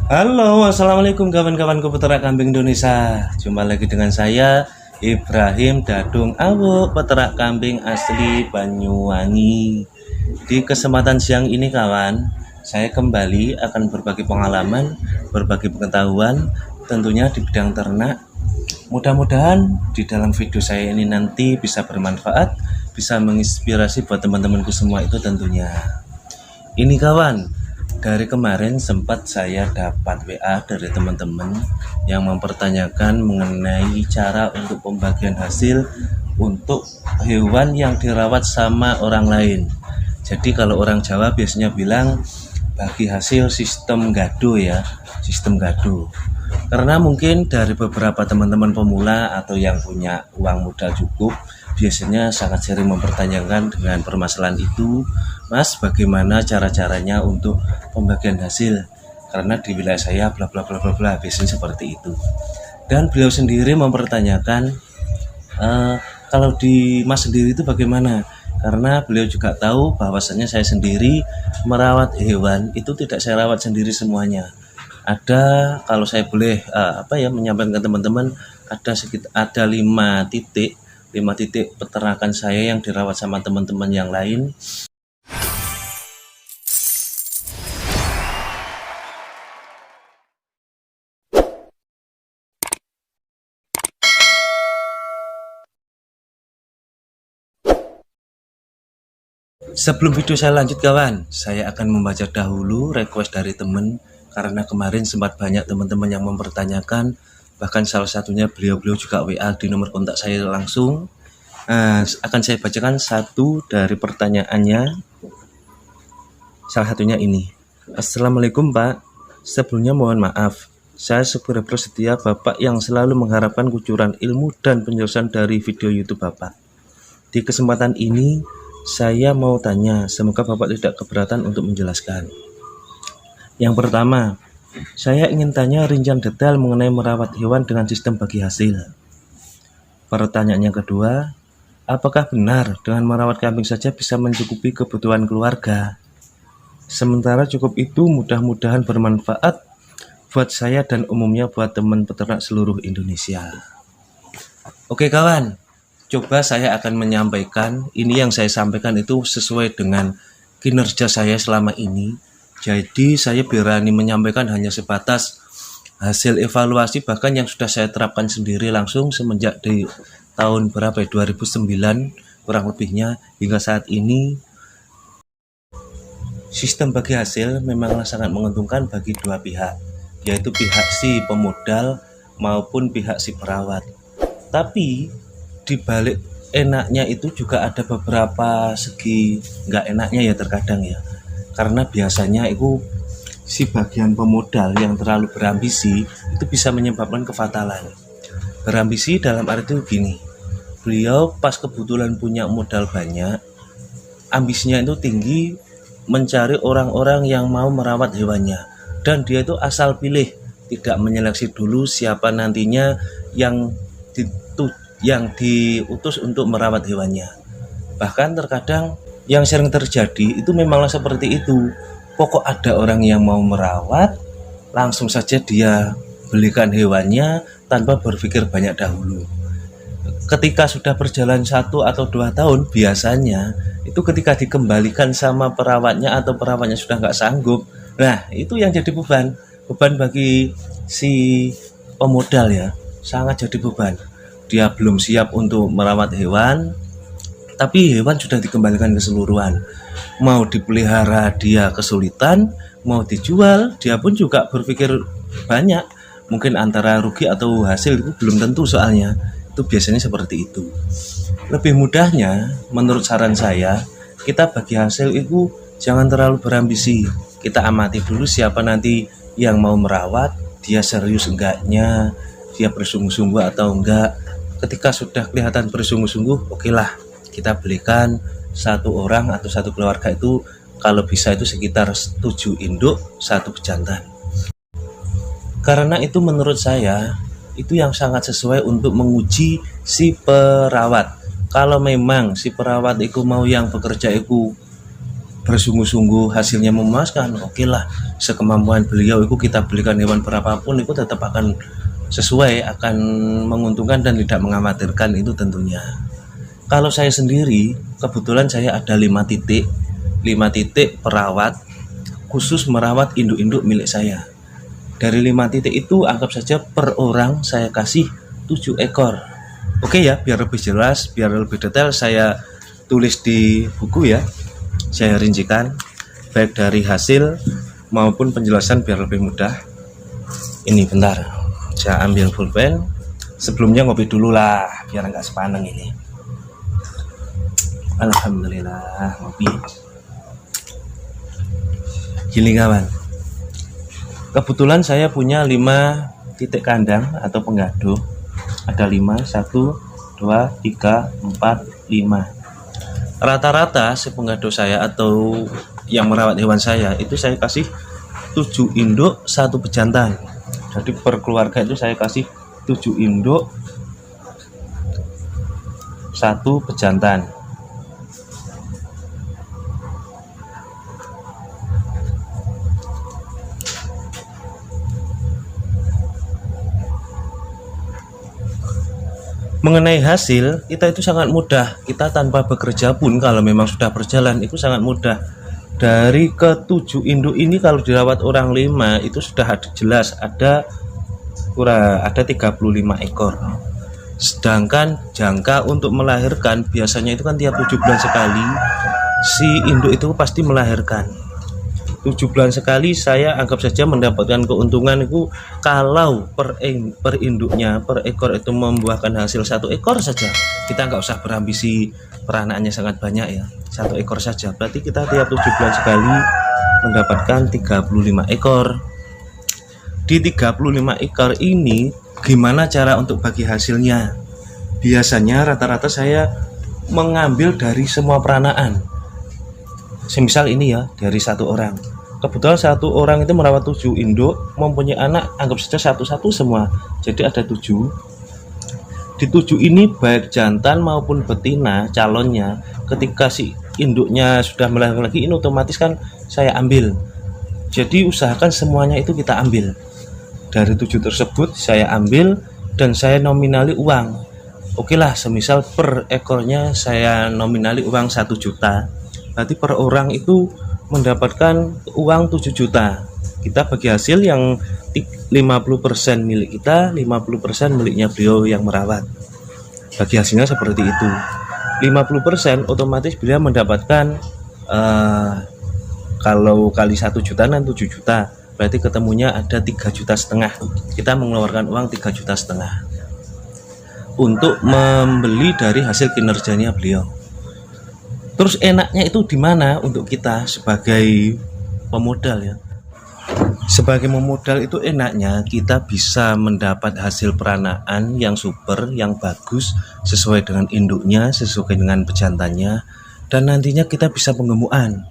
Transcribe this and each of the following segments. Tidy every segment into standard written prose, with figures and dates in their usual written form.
Halo, assalamualaikum kawan-kawanku peternak kambing Indonesia. Jumpa lagi dengan saya Ibrahim Dadung Awu, peternak kambing asli Banyuwangi. Di kesempatan siang ini kawan, saya kembali akan berbagi pengalaman, berbagi pengetahuan, tentunya di bidang ternak. Mudah-mudahan di dalam video saya ini nanti bisa bermanfaat, bisa menginspirasi buat teman-temanku semua itu tentunya. Ini kawan, dari kemarin sempat saya dapat WA dari teman-teman yang mempertanyakan mengenai cara untuk pembagian hasil untuk hewan yang dirawat sama orang lain. Jadi kalau orang Jawa biasanya bilang bagi hasil sistem gado ya, sistem gado. Karena mungkin dari beberapa teman-teman pemula atau yang punya uang modal cukup biasanya sangat sering mempertanyakan dengan permasalahan itu, Mas, bagaimana cara-caranya untuk pembagian hasil? Karena di wilayah saya bla bla bla bla bla, biasanya seperti itu. Dan beliau sendiri mempertanyakan kalau di Mas sendiri itu bagaimana? Karena beliau juga tahu bahwasannya saya sendiri merawat hewan itu tidak saya rawat sendiri semuanya. Ada, kalau saya boleh menyampaikan ke teman-teman, ada 5 titik peternakan saya yang dirawat sama teman-teman yang lain. Sebelum video saya lanjut kawan, saya akan membaca dahulu request dari teman, karena kemarin sempat banyak teman-teman yang mempertanyakan, bahkan salah satunya beliau juga WA di nomor kontak saya langsung. Akan saya bacakan satu dari pertanyaannya. Salah satunya ini. Assalamualaikum Pak, sebelumnya mohon maaf, saya sebenarnya setia Bapak yang selalu mengharapkan kucuran ilmu dan penjelasan dari video YouTube Bapak. Di kesempatan ini saya mau tanya, semoga Bapak tidak keberatan untuk menjelaskan. Yang pertama, saya ingin tanya rincian detail mengenai merawat hewan dengan sistem bagi hasil. Pertanyaan yang kedua, apakah benar dengan merawat kambing saja bisa mencukupi kebutuhan keluarga? Sementara cukup itu mudah-mudahan bermanfaat buat saya dan umumnya buat teman peternak seluruh Indonesia. Oke kawan, coba saya akan menyampaikan, ini yang saya sampaikan itu sesuai dengan kinerja saya selama ini. Jadi saya berani menyampaikan hanya sebatas hasil evaluasi, bahkan yang sudah saya terapkan sendiri langsung semenjak di tahun berapa ya, 2009 kurang lebihnya hingga saat ini. Sistem bagi hasil memanglah sangat menguntungkan bagi dua pihak, yaitu pihak si pemodal maupun pihak si perawat. Tapi di balik enaknya itu juga ada beberapa segi nggak enaknya ya terkadang ya. Karena biasanya itu si bagian pemodal yang terlalu berambisi itu bisa menyebabkan kefatalan. Berambisi dalam arti gini, beliau pas kebetulan punya modal banyak, ambisinya itu tinggi, mencari orang-orang yang mau merawat hewannya, dan dia itu asal pilih, tidak menyeleksi dulu siapa nantinya yang diutus untuk merawat hewannya. Bahkan terkadang yang sering terjadi itu memanglah seperti itu. Pokok ada orang yang mau merawat, langsung saja dia belikan hewannya tanpa berpikir banyak dahulu. Ketika sudah berjalan 1 atau 2 tahun, biasanya itu ketika dikembalikan sama perawatnya atau perawatnya sudah nggak sanggup, nah itu yang jadi beban bagi si pemodal ya, sangat jadi beban. Dia belum siap untuk merawat hewan, tapi hewan sudah dikembalikan keseluruhan. Mau dipelihara dia kesulitan, mau dijual dia pun juga berpikir banyak, mungkin antara rugi atau hasil itu belum tentu, soalnya itu biasanya seperti itu. Lebih mudahnya menurut saran saya, kita bagi hasil itu jangan terlalu berambisi. Kita amati dulu siapa nanti yang mau merawat, dia serius enggaknya, dia bersungguh-sungguh atau enggak. Ketika sudah kelihatan bersungguh-sungguh, okelah kita belikan satu orang atau satu keluarga itu, kalau bisa itu sekitar 7 induk, 1 bejantan. Karena itu menurut saya itu yang sangat sesuai untuk menguji si perawat. Kalau memang si perawat itu mau yang bekerja itu bersungguh-sungguh hasilnya memuaskan, oke lah, sekemampuan beliau itu kita belikan hewan berapapun itu tetap akan sesuai, akan menguntungkan dan tidak mengkhawatirkan itu tentunya. Kalau saya sendiri, kebetulan saya ada 5 titik perawat khusus merawat induk-induk milik saya. Dari 5 titik itu anggap saja per orang saya kasih 7 ekor. Oke ya, biar lebih jelas, biar lebih detail saya tulis di buku ya. Saya rincikan baik dari hasil maupun penjelasan biar lebih mudah. Ini bentar, saya ambil pulpen. Sebelumnya ngopi dulu lah biar nggak sepaneng ini. Alhamdulillah ngopi. Gini kawan, kebetulan saya punya 5 titik kandang atau penggado. Ada 5, 1, 2, 3, 4, 5. Rata-rata si penggado saya atau yang merawat hewan saya itu saya kasih 7 induk 1 bejantan. Jadi per keluarga itu saya kasih 7 induk 1 bejantan. Mengenai hasil, kita itu sangat mudah. Kita tanpa bekerja pun kalau memang sudah berjalan itu sangat mudah. Dari ke-7 induk ini kalau dirawat orang 5 itu sudah jelas ada 35 ekor. Sedangkan jangka untuk melahirkan biasanya itu kan tiap 7 bulan sekali si induk itu pasti melahirkan. 7 bulan sekali saya anggap saja mendapatkan keuntungan itu kalau per induknya per ekor itu membuahkan hasil 1 ekor saja. Kita nggak usah berambisi peranakannya sangat banyak ya, 1 ekor saja. Berarti kita tiap 7 bulan sekali mendapatkan 35 ekor. Di 35 ekor ini gimana cara untuk bagi hasilnya? Biasanya rata-rata saya mengambil dari semua peranaan. Semisal ini ya, dari 1 orang. Kebetulan 1 orang itu merawat 7 induk, mempunyai anak anggap saja satu-satu semua. Jadi ada 7. Di 7 ini baik jantan maupun betina calonnya, ketika si induknya sudah melahirkan lagi, ini otomatis kan saya ambil. Jadi usahakan semuanya itu kita ambil. Dari 7 tersebut saya ambil dan saya nominali uang. Oke lah, semisal per ekornya saya nominali uang 1 juta. Berarti per orang itu mendapatkan uang 7 juta. Kita bagi hasil yang 50% milik kita, 50% miliknya beliau yang merawat. Bagi hasilnya seperti itu. 50% otomatis beliau mendapatkan kalau kali 1 juta dan 7 juta. Berarti ketemunya ada 3,5 juta. Kita mengeluarkan uang 3,5 juta untuk membeli dari hasil kinerjanya beliau. Terus enaknya itu di mana untuk kita sebagai pemodal ya? Sebagai pemodal itu enaknya kita bisa mendapat hasil peranaan yang super, yang bagus, sesuai dengan induknya, sesuai dengan bejantannya, dan nantinya kita bisa penggemukan.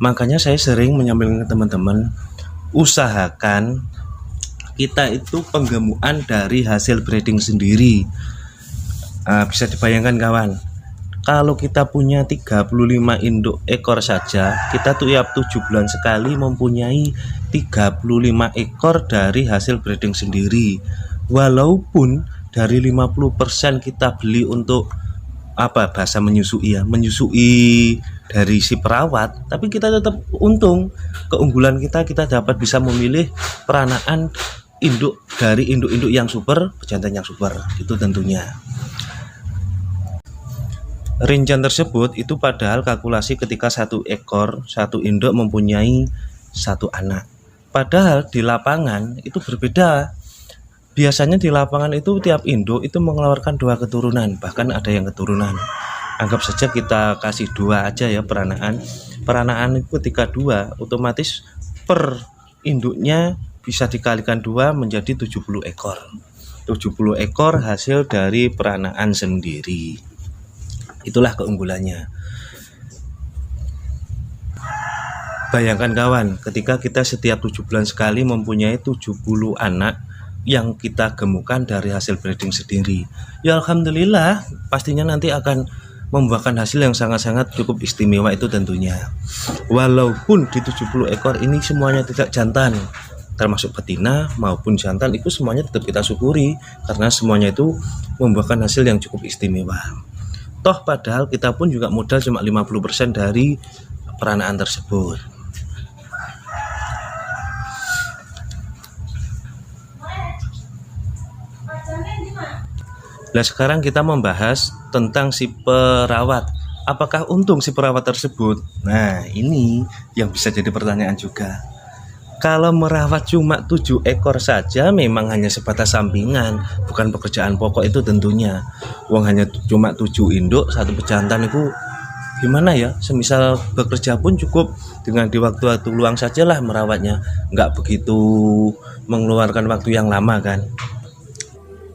Makanya saya sering menyampaikan ke teman-teman, usahakan kita itu penggemukan dari hasil breeding sendiri. Bisa dibayangkan kawan, kalau kita punya 35 induk ekor saja, kita tuh tiap 7 bulan sekali mempunyai 35 ekor dari hasil breeding sendiri. Walaupun dari 50% kita beli untuk bahasa menyusui ya, menyusui dari si perawat, tapi kita tetap untung. Keunggulan kita dapat bisa memilih peranaan induk dari induk-induk yang super, bejantan yang super, itu tentunya. Rincian tersebut itu padahal kalkulasi ketika 1 ekor, 1 induk mempunyai 1 anak. Padahal di lapangan itu berbeda. Biasanya di lapangan itu tiap induk itu mengeluarkan 2 keturunan, bahkan ada yang keturunan. Anggap saja kita kasih 2 aja ya peranaan. Peranaan itu ketika 2, otomatis per induknya bisa dikalikan 2 menjadi 70 ekor. 70 ekor hasil dari peranaan sendiri. Itulah keunggulannya. Bayangkan kawan, ketika kita setiap 7 bulan sekali mempunyai 70 anak yang kita gemukan dari hasil breeding sendiri. Ya alhamdulillah, pastinya nanti akan membuahkan hasil yang sangat-sangat cukup istimewa itu tentunya. Walaupun di 70 ekor ini semuanya tidak jantan, termasuk betina maupun jantan, itu semuanya tetap kita syukuri karena semuanya itu membuahkan hasil yang cukup istimewa. Toh padahal kita pun juga modal cuma 50% dari peranaan tersebut. Nah sekarang kita membahas tentang si perawat. Apakah untung si perawat tersebut? Nah ini yang bisa jadi pertanyaan juga. Kalau merawat cuma 7 ekor saja memang hanya sebatas sampingan, bukan pekerjaan pokok itu tentunya. Uang hanya cuma 7 induk, 1 pejantan itu gimana ya? Semisal bekerja pun cukup dengan di waktu-waktu luang sajalah merawatnya, nggak begitu mengeluarkan waktu yang lama kan.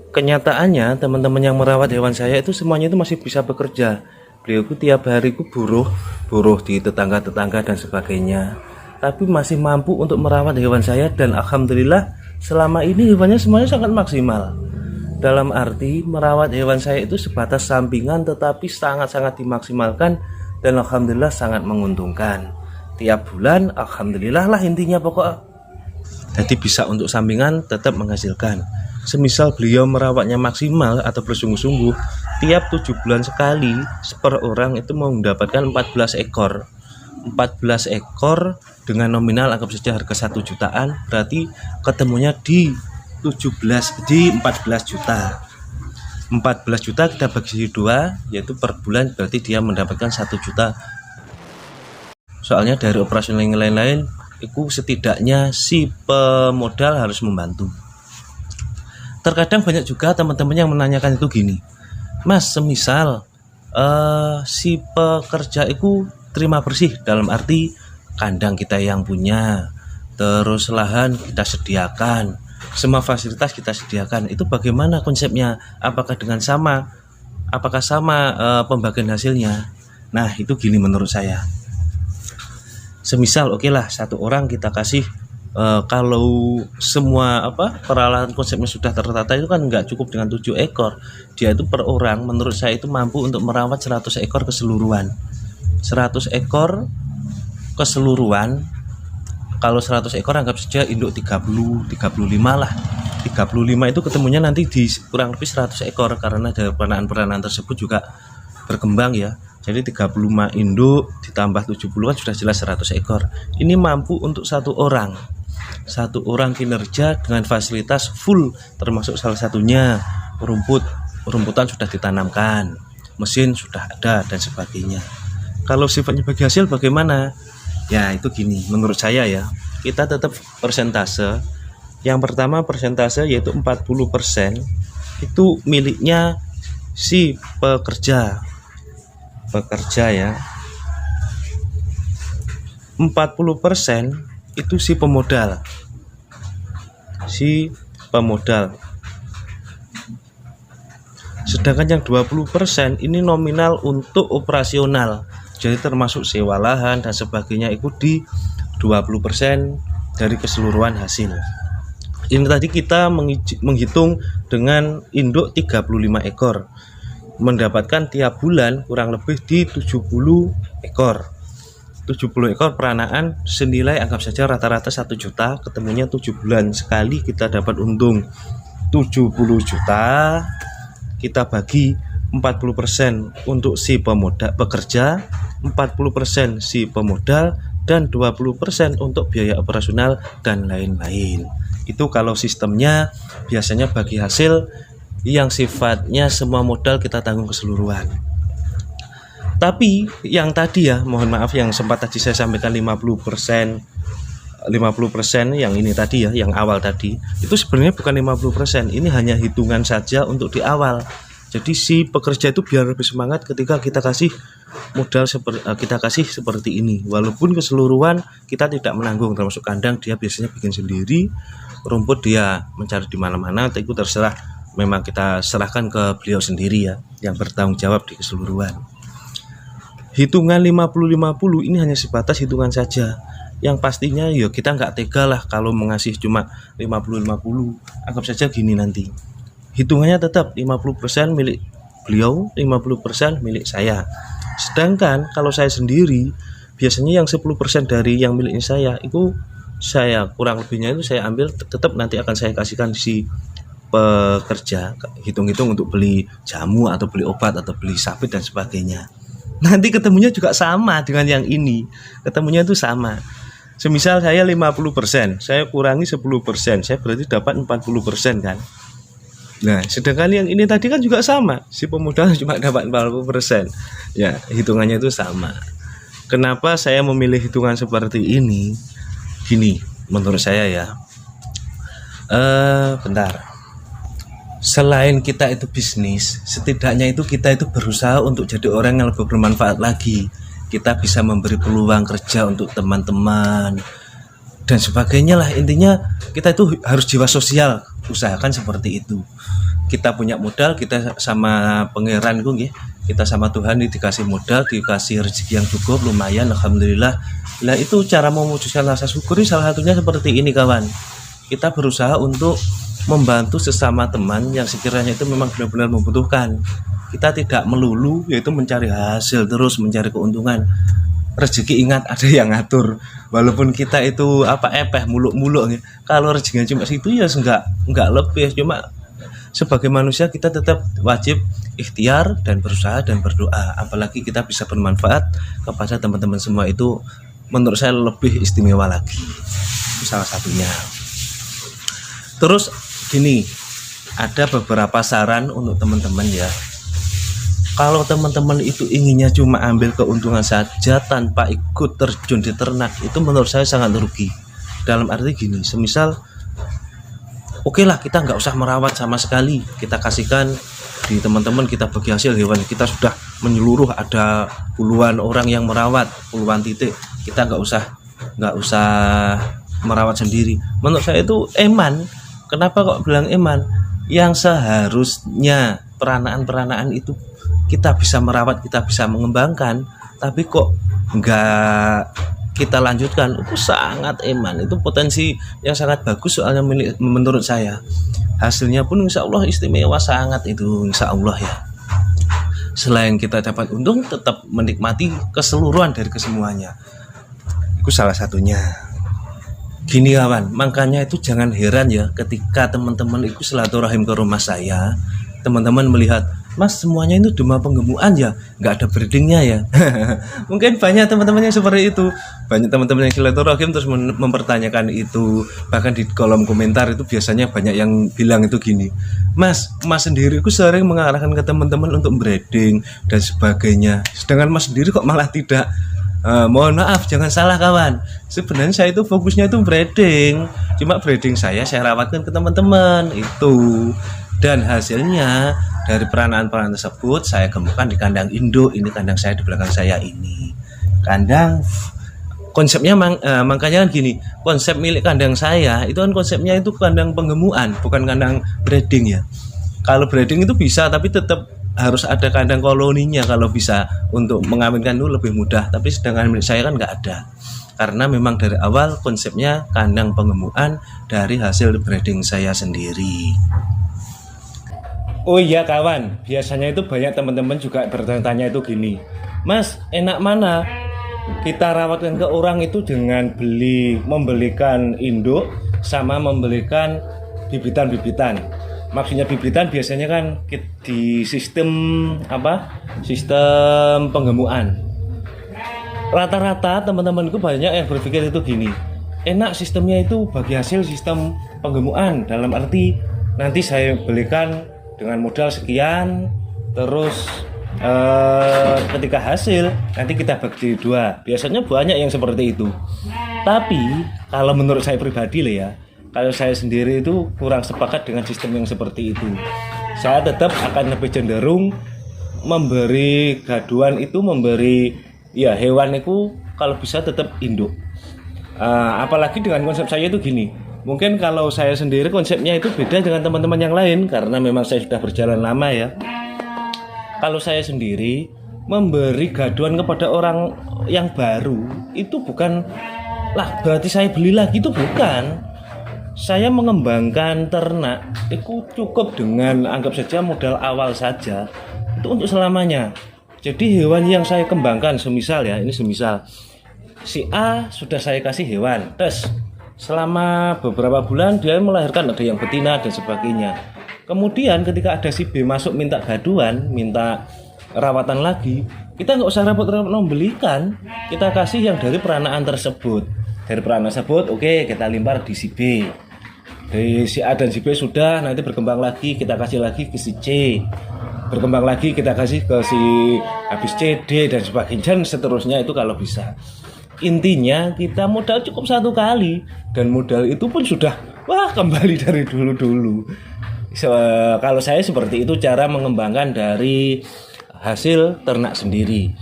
Kenyataannya teman-teman yang merawat hewan saya itu semuanya itu masih bisa bekerja. Beliau itu tiap hari itu buruh di tetangga-tetangga dan sebagainya, tapi masih mampu untuk merawat hewan saya. Dan alhamdulillah selama ini hewannya semuanya sangat maksimal. Dalam arti merawat hewan saya itu sebatas sampingan tetapi sangat-sangat dimaksimalkan dan alhamdulillah sangat menguntungkan. Tiap bulan alhamdulillah lah intinya pokok. Jadi bisa untuk sampingan tetap menghasilkan. Semisal beliau merawatnya maksimal atau bersungguh-sungguh, tiap 7 bulan sekali per orang itu mau mendapatkan 14 ekor. 14 ekor dengan nominal anggap saja harga 1 jutaan, berarti ketemunya di 14 juta. 14 juta kita bagi 2, yaitu per bulan berarti dia mendapatkan 1 juta. Soalnya dari operasional yang lain-lain itu setidaknya si pemodal harus membantu. Terkadang banyak juga teman-teman yang menanyakan itu gini, Mas, semisal si pekerja itu terima bersih, dalam arti kandang kita yang punya, terus lahan kita sediakan, semua fasilitas kita sediakan, itu bagaimana konsepnya? Apakah sama pembagian hasilnya? Nah itu gini menurut saya. Semisal oke lah 1 orang kita kasih kalau semua peralatan konsepnya sudah tertata itu kan nggak cukup dengan 7 ekor. Dia itu per orang menurut saya itu mampu untuk merawat 100 ekor keseluruhan. 100 ekor keseluruhan. Kalau 100 ekor anggap saja induk 35 lah. 35 itu ketemunya nanti di kurang lebih 100 ekor karena dari peranaan-peranaan tersebut juga berkembang ya. Jadi 35 induk ditambah 70 kan sudah jelas 100 ekor. Ini mampu untuk 1 orang. 1 orang kinerja dengan fasilitas full, termasuk salah satunya rumputan sudah ditanamkan, mesin sudah ada dan sebagainya. Kalau sifatnya bagi hasil bagaimana? Ya itu gini menurut saya ya, kita tetap persentase. Yang pertama persentase yaitu 40% itu miliknya si pekerja ya. 40% itu si pemodal. Sedangkan yang 20% ini nominal untuk operasional. Jadi termasuk sewa lahan dan sebagainya itu di 20% dari keseluruhan hasil. Ini tadi kita menghitung dengan induk 35 ekor. Mendapatkan tiap bulan kurang lebih di 70 ekor. 70 ekor peranaan senilai anggap saja rata-rata 1 juta, ketemunya 7 bulan sekali kita dapat untung 70 juta. Kita bagi 40% untuk si pemodal pekerja, 40% si pemodal, dan 20% untuk biaya operasional dan lain-lain. Itu kalau sistemnya biasanya bagi hasil yang sifatnya semua modal kita tanggung keseluruhan. Tapi yang tadi ya, mohon maaf yang sempat tadi saya sampaikan 50% yang ini tadi ya, yang awal tadi, itu sebenarnya bukan 50%, ini hanya hitungan saja untuk di awal. Jadi si pekerja itu biar lebih semangat ketika kita kasih modal seperti ini. Walaupun keseluruhan kita tidak menanggung, termasuk kandang dia biasanya bikin sendiri, rumput dia mencari di mana-mana, itu terserah, memang kita serahkan ke beliau sendiri ya, yang bertanggung jawab di keseluruhan. Hitungan 50-50 ini hanya sebatas hitungan saja. Yang pastinya ya kita nggak tega lah kalau mengasih cuma 50-50. Anggap saja gini nanti, hitungannya tetap 50% milik beliau, 50% milik saya. Sedangkan kalau saya sendiri, biasanya yang 10% dari yang milik saya itu saya kurang lebihnya itu saya ambil, tetap nanti akan saya kasihkan si pekerja, hitung-hitung untuk beli jamu atau beli obat atau beli sabit dan sebagainya. Nanti ketemunya juga sama dengan yang ini, ketemunya itu sama. Semisal saya 50%, saya kurangi 10%, saya berarti dapat 40% kan. Nah, sedangkan yang ini tadi kan juga sama, si pemodal cuma dapat 40%. Ya, hitungannya itu sama. Kenapa saya memilih hitungan seperti ini? Gini, menurut saya ya. Bentar. Selain kita itu bisnis, setidaknya itu kita itu berusaha untuk jadi orang yang lebih bermanfaat lagi. Kita bisa memberi peluang kerja untuk teman-teman dan sebagainya lah. Intinya kita itu harus jiwa sosial, usahakan seperti itu. Kita punya modal, kita sama pangeran itu, kita sama Tuhan dikasih modal, dikasih rezeki yang cukup, lumayan, alhamdulillah. Nah itu cara mewujudkan rasa syukur, salah satunya seperti ini kawan. Kita berusaha untuk membantu sesama teman yang sekiranya itu memang benar-benar membutuhkan. Kita tidak melulu yaitu mencari hasil terus, mencari keuntungan. Rezeki ingat ada yang ngatur. Walaupun kita itu muluk-muluk, kalau rezekinya cuma situ ya enggak lebih. Cuma sebagai manusia kita tetap wajib ikhtiar dan berusaha dan berdoa. Apalagi kita bisa bermanfaat kepada teman-teman semua, itu menurut saya lebih istimewa lagi. Itu salah satunya. Terus gini, ada beberapa saran untuk teman-teman ya. Kalau teman-teman itu inginnya cuma ambil keuntungan saja tanpa ikut terjun di ternak, itu menurut saya sangat rugi. Dalam arti gini, semisal oke lah kita nggak usah merawat sama sekali, kita kasihkan di teman-teman, kita bagi hasil hewan, kita sudah menyeluruh, ada puluhan orang yang merawat, puluhan titik, kita nggak usah merawat sendiri. Menurut saya itu eman. Kenapa kok bilang eman? Yang seharusnya peranaan itu kita bisa merawat, kita bisa mengembangkan, tapi kok nggak kita lanjutkan, itu sangat eman. Itu potensi yang sangat bagus soalnya menurut saya. Hasilnya pun insya Allah istimewa sangat itu, insya Allah ya. Selain kita dapat untung, tetap menikmati keseluruhan dari kesemuanya. Itu salah satunya. Gini kawan, makanya itu jangan heran ya ketika teman-teman itu silaturahim ke rumah saya, teman-teman melihat, Mas semuanya itu cuma penggemukan ya, nggak ada breedingnya ya. Mungkin banyak teman-teman yang seperti itu, banyak teman-teman yang silaturahim terus mempertanyakan itu. Bahkan di kolom komentar itu biasanya banyak yang bilang itu gini, Mas sendiri itu sering mengarahkan ke teman-teman untuk breeding dan sebagainya, sedangkan Mas sendiri kok malah tidak. Mohon maaf, jangan salah kawan. Sebenarnya saya itu fokusnya itu breeding. Cuma breeding saya rawatkan ke teman-teman itu. Dan hasilnya dari peranaan tersebut saya gemukkan di kandang induk. Ini kandang saya di belakang saya ini. Kandang konsepnya makanya kan gini. Konsep milik kandang saya itu kan konsepnya itu kandang penggemukan, bukan kandang breeding ya. Kalau breeding itu bisa, tapi tetap harus ada kandang koloninya kalau bisa, untuk mengawinkan itu lebih mudah. Tapi sedangkan milik saya kan nggak ada, karena memang dari awal konsepnya kandang pengemukan dari hasil breeding saya sendiri. Oh iya kawan, biasanya itu banyak teman-teman juga bertanya itu gini, Mas enak mana kita rawatkan ke orang itu dengan membelikan induk sama membelikan bibitan-bibitan. Maksudnya bibitan biasanya kan di sistem sistem penggemukan. Rata-rata teman-temanku banyak yang berpikir itu gini, enak sistemnya itu bagi hasil sistem penggemukan, dalam arti nanti saya belikan dengan modal sekian, terus ketika hasil nanti kita bagi dua. Biasanya banyak yang seperti itu. Tapi kalau menurut saya pribadi lah ya, kalau saya sendiri itu kurang sepakat dengan sistem yang seperti itu. Saya tetap akan lebih cenderung memberi gaduan itu, memberi ya hewan itu kalau bisa tetap induk. Apalagi dengan konsep saya itu gini. Mungkin kalau saya sendiri konsepnya itu beda dengan teman-teman yang lain, karena memang saya sudah berjalan lama ya. Kalau saya sendiri memberi gaduan kepada orang yang baru itu bukan lah berarti saya beli lagi, itu bukan. Saya mengembangkan ternak itu cukup dengan anggap saja modal awal saja. itu untuk selamanya. Jadi hewan yang saya kembangkan, semisal ya, ini semisal si A sudah saya kasih hewan, terus selama beberapa bulan dia melahirkan, ada yang betina dan sebagainya. Kemudian ketika ada si B masuk minta gaduan, minta rawatan lagi, kita nggak usah repot-repot membelikan, kita kasih yang dari peranaan tersebut. Dari peranaan tersebut, oke, kita limpar di si B. Dari si A dan si B sudah, nanti berkembang lagi, kita kasih lagi ke si C. Berkembang lagi kita kasih ke si habis C, D dan sebagainya, dan seterusnya itu kalau bisa. Intinya kita modal cukup satu kali, dan modal itu pun sudah kembali dari dulu-dulu. Kalau saya seperti itu cara mengembangkan dari hasil ternak sendiri.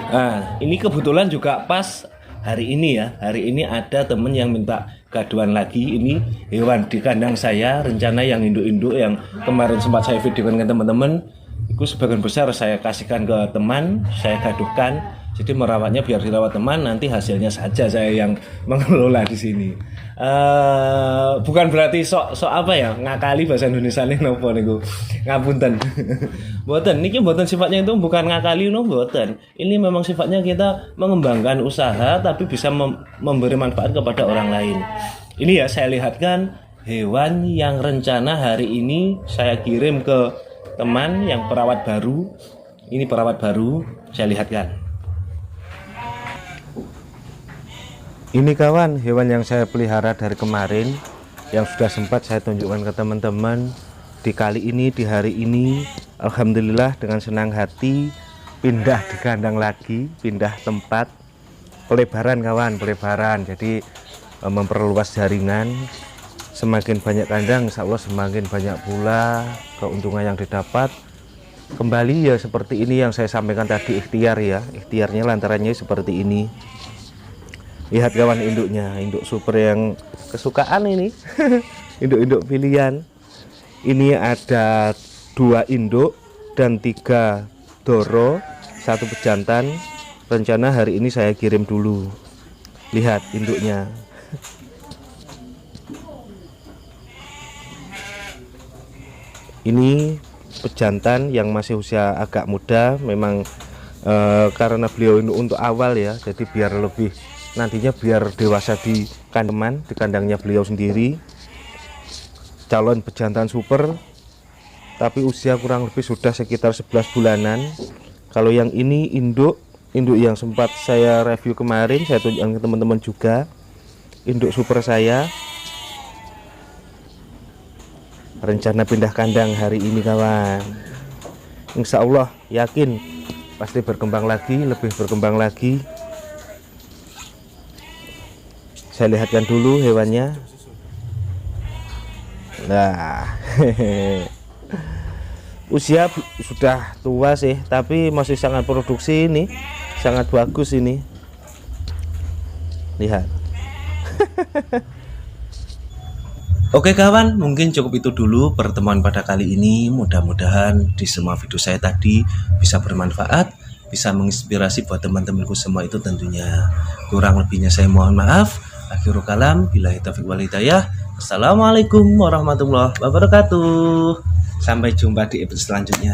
Nah, ini kebetulan juga pas hari ini ya. Hari ini ada temen yang minta gaduan lagi. Ini hewan di kandang saya, rencana yang induk-induk yang kemarin sempat saya videokan ke teman-teman, itu sebagian besar saya kasihkan ke teman, saya gaduhkan. Jadi merawatnya biar dirawat teman, nanti hasilnya saja saya yang mengelola di sini. Bukan berarti sok apa ya, ngakali bahasa Indonesia nih nopo niku. Ngapunten. Mboten, niki mboten sifatnya itu bukan ngakali no mboten. Ini memang sifatnya kita mengembangkan usaha tapi bisa memberi manfaat kepada orang lain. Ini ya saya lihatkan hewan yang rencana hari ini saya kirim ke teman yang perawat baru. Ini perawat baru, saya lihatkan. Ini kawan, hewan yang saya pelihara dari kemarin, yang sudah sempat saya tunjukkan ke teman-teman. Di kali ini, di hari ini, alhamdulillah dengan senang hati pindah di kandang lagi, pindah tempat, pelebaran kawan, pelebaran. Jadi memperluas jaringan. Semakin banyak kandang, insya Allah semakin banyak pula keuntungan yang didapat. Kembali ya seperti ini yang saya sampaikan tadi, ikhtiar ya, ikhtiarnya lantarannya seperti ini. Lihat kawan induknya, induk super yang kesukaan ini. Induk-induk pilihan. Ini ada 2 induk dan 3 doro, 1 pejantan. Rencana hari ini saya kirim dulu. Lihat induknya. Ini pejantan yang masih usia agak muda. Memang karena beliau ini untuk awal ya, jadi biar lebih nantinya biar dewasa di kandangnya beliau sendiri. Calon pejantan super, tapi usia kurang lebih sudah sekitar 11 bulanan. Kalau yang ini induk yang sempat saya review kemarin, saya tunjukkan ke teman-teman juga, induk super saya. Rencana pindah kandang hari ini kawan. Insya Allah yakin pasti berkembang lagi, lebih berkembang lagi. Saya lihatkan dulu hewannya. Nah, usia sudah tua sih, tapi masih sangat produksi ini, sangat bagus ini. Lihat. Oke kawan, mungkin cukup itu dulu pertemuan pada kali ini. Mudah-mudahan di semua video saya tadi bisa bermanfaat, bisa menginspirasi buat teman-temanku semua itu tentunya. Kurang lebihnya saya mohon maaf. Akhirul kalam, billahi taufiq wal hidayah. Assalamualaikum warahmatullahi wabarakatuh. Sampai jumpa di episode selanjutnya.